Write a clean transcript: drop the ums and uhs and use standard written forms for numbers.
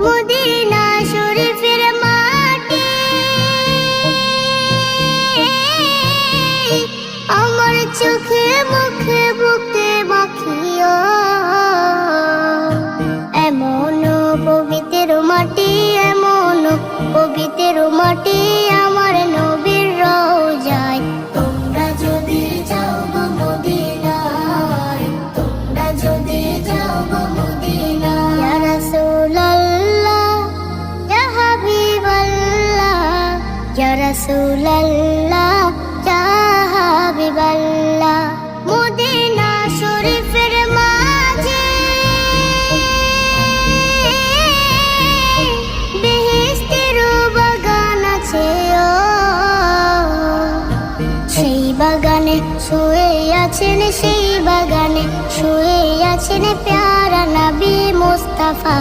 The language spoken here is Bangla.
মদিনা শরীফের মাটি আমার চোখে মুখে বুকে মাখিও। এমন পবিত্র মাটি, এমন পবিত্র মাটি আমার নবীর রওজায়। তোমরা যদি যাও গো মদিনায়, তোমরা যদি যাও গো মদিনায়। ইয়া রাসূলুল্লাহ, ইয়া হাবিবাল্লাহ, ইয়া রাসূলুল্লাহ, ইয়া হাবিবাল্লাহ। মদিনা শরীফের মাঝে বেহেশতের বাগান আছে ও। সেই বাগানে শুয়ে আছেন, সেই বাগানে শুয়ে আছেন প্যারা নবী মুস্তাফা।